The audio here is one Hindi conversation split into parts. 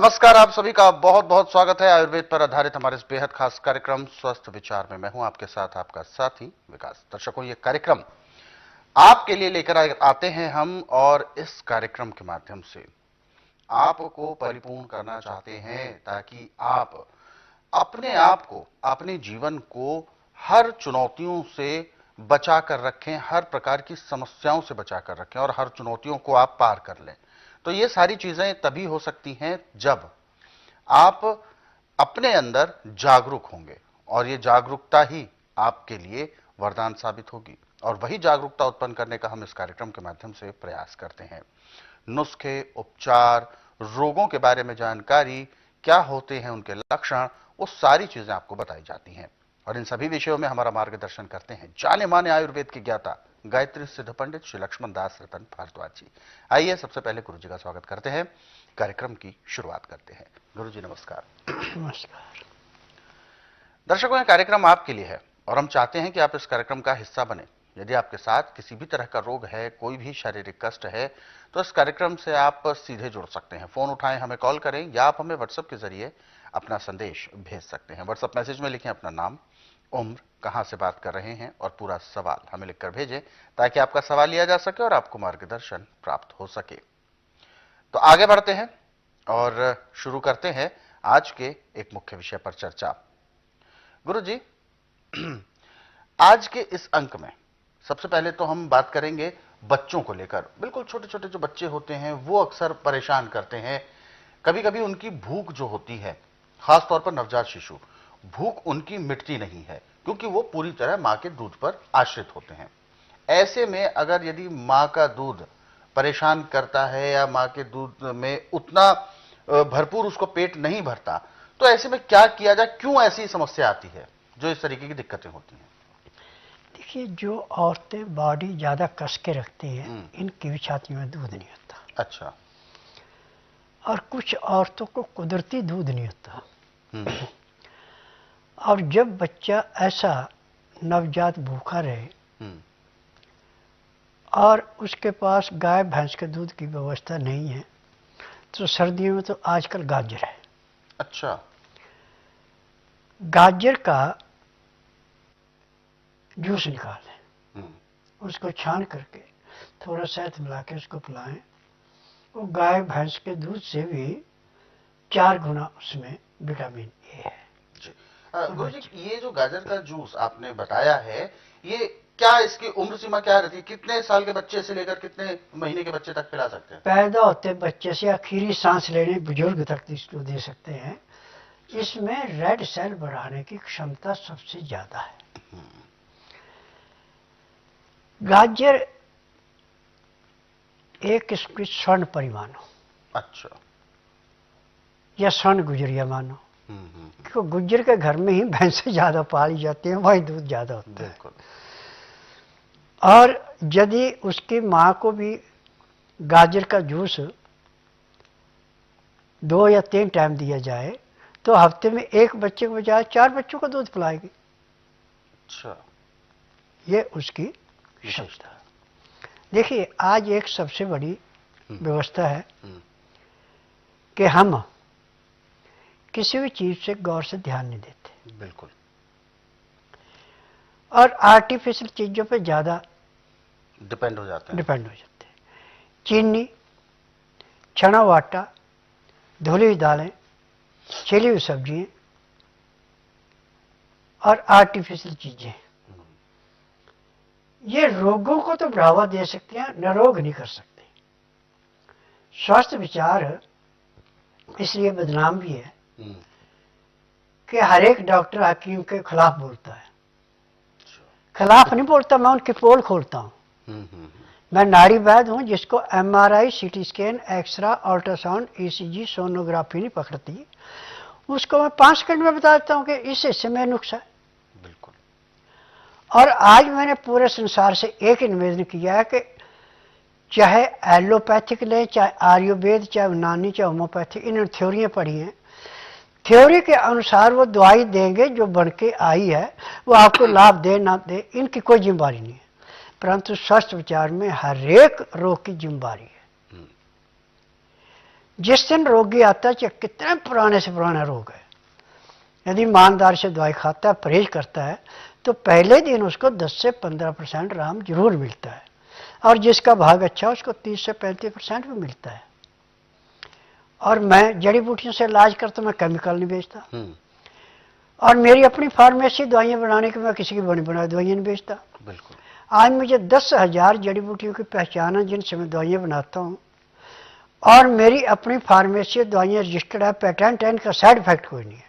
नमस्कार, आप सभी का बहुत बहुत स्वागत है आयुर्वेद पर आधारित हमारे इस बेहद खास कार्यक्रम स्वस्थ विचार में। मैं हूं आपके साथ आपका साथी विकास। दर्शकों, ये कार्यक्रम आपके लिए लेकर आते हैं हम, और इस कार्यक्रम के माध्यम से आपको परिपूर्ण करना चाहते हैं ताकि आप अपने आप को, अपने जीवन को हर चुनौतियों से बचा कर रखें, हर प्रकार की समस्याओं से बचा कर रखें और हर चुनौतियों को आप पार कर लें। तो ये सारी चीजें तभी हो सकती हैं जब आप अपने अंदर जागरूक होंगे, और ये जागरूकता ही आपके लिए वरदान साबित होगी। और वही जागरूकता उत्पन्न करने का हम इस कार्यक्रम के माध्यम से प्रयास करते हैं। नुस्खे, उपचार, रोगों के बारे में जानकारी, क्या होते हैं उनके लक्षण, वो सारी चीजें आपको बताई जाती हैं। और इन सभी विषयों में हमारा मार्गदर्शन करते हैं जाने माने आयुर्वेद के ज्ञाता गायत्री सिद्ध पंडित श्री लक्ष्मण दास रतन भारद्वाज जी। आइए सबसे पहले गुरु जी का स्वागत करते हैं, कार्यक्रम की शुरुआत करते हैं। गुरु जी नमस्कार। नमस्कार। दर्शकों, यह कार्यक्रम आपके लिए है और हम चाहते हैं कि आप इस कार्यक्रम का हिस्सा बने। यदि आपके साथ किसी भी तरह का रोग है, कोई भी शारीरिक कष्ट है, तो इस कार्यक्रम से आप सीधे जुड़ सकते हैं। फोन उठाएं, हमें कॉल करें, या आप हमें व्हाट्सएप के जरिए अपना संदेश भेज सकते हैं। व्हाट्सएप मैसेज में लिखें अपना नाम, उम्र, कहां से बात कर रहे हैं और पूरा सवाल हमें लिखकर भेजें ताकि आपका सवाल लिया जा सके और आपको मार्गदर्शन प्राप्त हो सके। तो आगे बढ़ते हैं और शुरू करते हैं आज के एक मुख्य विषय पर चर्चा। गुरु जी, आज के इस अंक में सबसे पहले तो हम बात करेंगे बच्चों को लेकर। बिल्कुल छोटे छोटे जो बच्चे होते हैं वो अक्सर परेशान करते हैं। कभी कभी उनकी भूख जो होती है, खासतौर पर नवजात शिशु, भूख उनकी मिटती नहीं है क्योंकि वो पूरी तरह मां के दूध पर आश्रित होते हैं। ऐसे में अगर यदि मां का दूध परेशान करता है या मां के दूध में उतना भरपूर उसको पेट नहीं भरता, तो ऐसे में क्या किया जाए? क्यों ऐसी समस्या आती है जो इस तरीके की दिक्कतें होती हैं? देखिए, जो औरतें बॉडी ज़्यादा कस के रखती हैं, इनकी भी छाती में दूध नहीं होता। अच्छा। और कुछ औरतों को कुदरती दूध नहीं होता। और जब बच्चा ऐसा नवजात भूखा रहे और उसके पास गाय भैंस के दूध की व्यवस्था नहीं है, तो सर्दियों में तो आजकल गाजर है। अच्छा। गाजर का जूस निकालें, उसको छान करके थोड़ा शहद मिला के उसको पिलाएं। वो गाय भैंस के दूध से भी 4 गुना उसमें विटामिन ए है। गुरु जी, ये जो गाजर का जूस आपने बताया है, ये क्या इसकी उम्र सीमा क्या रहती है? कितने साल के बच्चे से लेकर कितने महीने के बच्चे तक पिला सकते हैं? पैदा होते बच्चे से आखिरी सांस लेने बुजुर्ग तक इसको दे सकते हैं। इसमें रेड सेल बढ़ाने की क्षमता सबसे ज्यादा है। गाजर एक किस्म की स्वर्ण परी मानो। अच्छा। या स्वर्ण गुजरिया मानो, क्योंकि गुज्जर के घर में ही भैंसें ज्यादा पाली जाती हैं, वही दूध ज्यादा होता है। और यदि उसकी माँ को भी गाजर का जूस 2 या 3 टाइम दिया जाए तो हफ्ते में एक बच्चे के बजाय 4 बच्चों का दूध पिलाएगी। अच्छा। ये उसकी क्षमता। देखिए, आज एक सबसे बड़ी व्यवस्था है कि हम किसी भी चीज से गौर से ध्यान नहीं देते। बिल्कुल। और आर्टिफिशियल चीजों पे ज्यादा डिपेंड हो जाते हैं। चीनी, चना हुआ आटा, धुली हुई दालें, छिली हुई सब्जियां और आर्टिफिशियल चीजें, ये रोगों को तो बढ़ावा दे सकते हैं, न रोग नहीं कर सकते। स्वास्थ्य विचार इसलिए बदनाम भी है कि हर एक डॉक्टर हकीम के खिलाफ बोलता है। खिलाफ नहीं बोलता, मैं उनकी पोल खोलता हूं। मैं नाड़ी वैद्य हूं जिसको MRI, CT scan, x-ray, ultrasound, ECG, sonography नहीं पकड़ती। उसको मैं 5 सेकंड में बता देता हूं कि इस हिस्से में नुक्सा है। बिल्कुल। और आज मैंने पूरे संसार से एक निवेदन किया है कि चाहे एलोपैथिक लें, चाहे आयुर्वेद, चाहे यूनानी, चाहे होम्योपैथिक, इन्होंने थ्योरियां पढ़ी हैं। थ्योरी के अनुसार वो दवाई देंगे जो बन के आई है, वो आपको लाभ दे ना दे, इनकी कोई जिम्मेदारी नहीं है। परंतु स्वास्थ्य विचार में हर एक रोग की जिम्मेदारी है। जिस दिन रोगी आता है, चाहे कितने पुराने से पुराना रोग है, यदि ईमानदार से दवाई खाता है, परहेज करता है, तो पहले दिन उसको 10 से 15% आराम जरूर मिलता है। और जिसका भाग अच्छा उसको 30 से 35% भी मिलता है। और मैं जड़ी बूटियों से इलाज करता हूं, मैं केमिकल नहीं बेचता। और मेरी अपनी फार्मेसी दवाइयां बनाने की, मैं किसी की बनी बनाई दवाइयां नहीं बेचता। बिल्कुल। आज मुझे 10,000 जड़ी बूटियों की पहचान है जिनसे मैं दवाइयां बनाता हूं। और मेरी अपनी फार्मेसी दवाइयां रजिस्टर्ड है, पेटेंट है, इनका साइड इफेक्ट कोई नहीं है।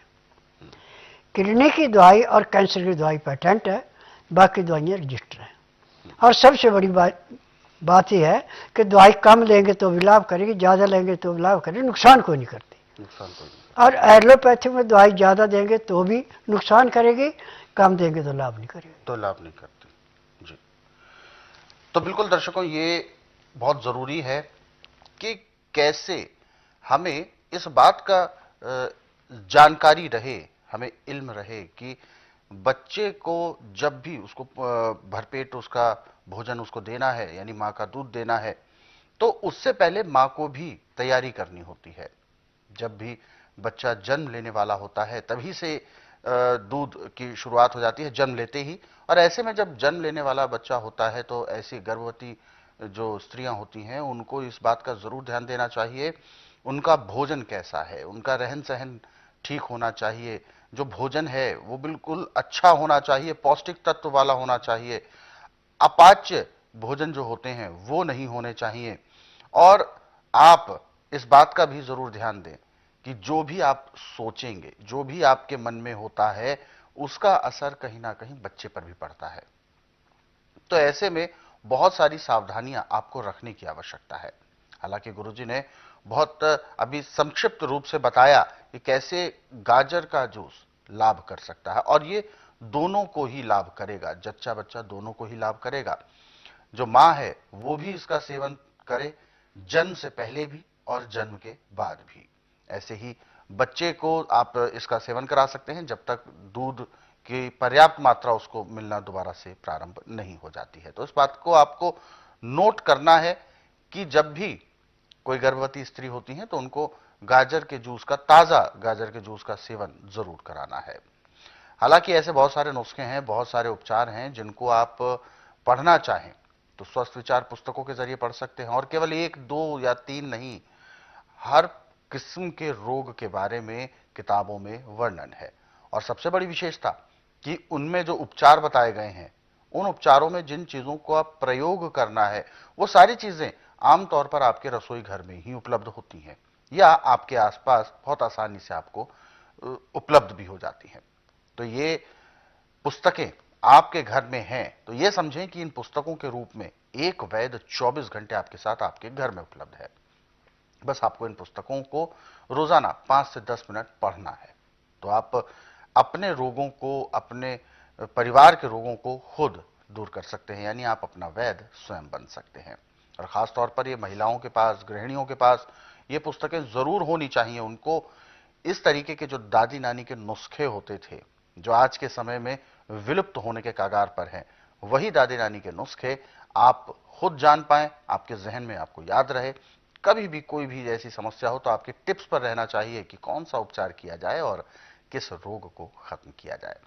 किडनी की दवाई और कैंसर की दवाई पेटेंट है, बाकी दवाइयां रजिस्टर है। और सबसे बड़ी बात यह है कि दवाई कम लेंगे तो भी लाभ करेगी, ज़्यादा लेंगे तो भी लाभ करेगी, नुकसान कोई नहीं करती। नुकसान कोई नहीं। और एलोपैथी में दवाई ज़्यादा देंगे तो भी नुकसान करेगी, कम देंगे तो लाभ नहीं करेगी। तो लाभ नहीं करती जी। तो बिल्कुल दर्शकों, ये बहुत जरूरी है कि कैसे हमें इस बात का जानकारी रहे, हमें इल्म रहे कि बच्चे को जब भी उसको भरपेट उसका भोजन उसको देना है, यानी मां का दूध देना है, तो उससे पहले मां को भी तैयारी करनी होती है। जब भी बच्चा जन्म लेने वाला होता है तभी से दूध की शुरुआत हो जाती है, जन्म लेते ही। और ऐसे में जब जन्म लेने वाला बच्चा होता है तो ऐसी गर्भवती जो स्त्रियां होती हैं उनको इस बात का जरूर ध्यान देना चाहिए, उनका भोजन कैसा है, उनका रहन सहन ठीक होना चाहिए। जो भोजन है वो बिल्कुल अच्छा होना चाहिए, पौष्टिक तत्व वाला होना चाहिए। अपाच्य भोजन जो होते हैं वो नहीं होने चाहिए। और आप इस बात का भी जरूर ध्यान दें कि जो भी आप सोचेंगे, जो भी आपके मन में होता है, उसका असर कहीं ना कहीं बच्चे पर भी पड़ता है। तो ऐसे में बहुत सारी सावधानियां आपको रखने की आवश्यकता है। हालांकि गुरुजी ने बहुत अभी संक्षिप्त रूप से बताया कि कैसे गाजर का जूस लाभ कर सकता है, और ये दोनों को ही लाभ करेगा, जच्चा बच्चा दोनों को ही लाभ करेगा। जो मां है वो भी इसका सेवन करे, जन्म से पहले भी और जन्म के बाद भी। ऐसे ही बच्चे को आप इसका सेवन करा सकते हैं जब तक दूध की पर्याप्त मात्रा उसको मिलना दोबारा से प्रारंभ नहीं हो जाती है। तो इस बात को आपको नोट करना है कि जब भी कोई गर्भवती स्त्री होती है तो उनको गाजर के जूस का, ताजा गाजर के जूस का सेवन जरूर कराना है। हालांकि ऐसे बहुत सारे नुस्खे हैं, बहुत सारे उपचार हैं जिनको आप पढ़ना चाहें तो स्वस्थ विचार पुस्तकों के जरिए पढ़ सकते हैं। और केवल 1, 2 या 3 नहीं, हर किस्म के रोग के बारे में किताबों में वर्णन है। और सबसे बड़ी विशेषता कि उनमें जो उपचार बताए गए हैं, उन उपचारों में जिन चीजों को आप प्रयोग करना है वो सारी चीजें आमतौर पर आपके रसोई घर में ही उपलब्ध होती हैं, या आपके आसपास बहुत आसानी से आपको उपलब्ध भी हो जाती हैं। तो ये पुस्तकें आपके घर में हैं तो ये समझें कि इन पुस्तकों के रूप में एक वैद्य 24 घंटे आपके साथ आपके घर में उपलब्ध है। बस आपको इन पुस्तकों को रोजाना 5 से 10 मिनट पढ़ना है, तो आप अपने रोगों को, अपने परिवार के रोगों को खुद दूर कर सकते हैं, यानी आप अपना वैद्य स्वयं बन सकते हैं। और खास तौर पर ये महिलाओं के पास, गृहिणियों के पास ये पुस्तकें जरूर होनी चाहिए। उनको इस तरीके के जो दादी नानी के नुस्खे होते थे, जो आज के समय में विलुप्त होने के कगार पर हैं, वही दादी नानी के नुस्खे आप खुद जान पाएं, आपके जहन में आपको याद रहे। कभी भी कोई भी ऐसी समस्या हो तो आपके टिप्स पर रहना चाहिए कि कौन सा उपचार किया जाए और किस रोग को खत्म किया जाए।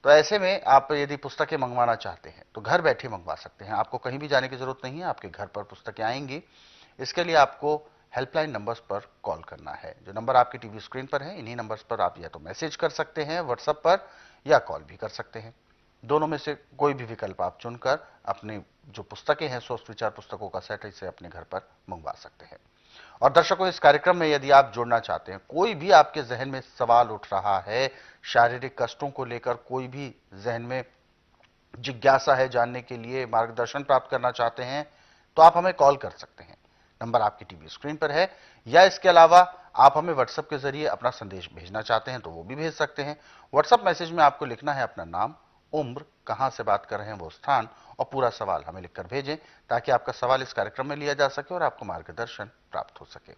तो ऐसे में आप यदि पुस्तकें मंगवाना चाहते हैं तो घर बैठे मंगवा सकते हैं, आपको कहीं भी जाने की जरूरत नहीं है, आपके घर पर पुस्तकें आएंगी। इसके लिए आपको हेल्पलाइन नंबर्स पर कॉल करना है, जो नंबर आपकी टीवी स्क्रीन पर है। इन्हीं नंबर्स पर आप या तो मैसेज कर सकते हैं व्हाट्सएप पर, या कॉल भी कर सकते हैं। दोनों में से कोई भी विकल्प आप चुनकर अपने जो पुस्तकें हैं, स्वस्थ विचार पुस्तकों का सेट, इसे अपने घर पर मंगवा सकते हैं। और दर्शकों, इस कार्यक्रम में यदि आप जुड़ना चाहते हैं, कोई भी आपके जहन में सवाल उठ रहा है, शारीरिक कष्टों को लेकर कोई भी जहन में जिज्ञासा है, जानने के लिए मार्गदर्शन प्राप्त करना चाहते हैं, तो आप हमें कॉल कर सकते हैं। नंबर आपकी टीवी स्क्रीन पर है। या इसके अलावा आप हमें व्हाट्सएप के जरिए अपना संदेश भेजना चाहते हैं तो वो भी भेज सकते हैं। व्हाट्सएप मैसेज में आपको लिखना है अपना नाम, उम्र, कहां से बात कर रहे हैं वो स्थान, और पूरा सवाल हमें लिखकर भेजें ताकि आपका सवाल इस कार्यक्रम में लिया जा सके और आपको मार्गदर्शन प्राप्त हो सके।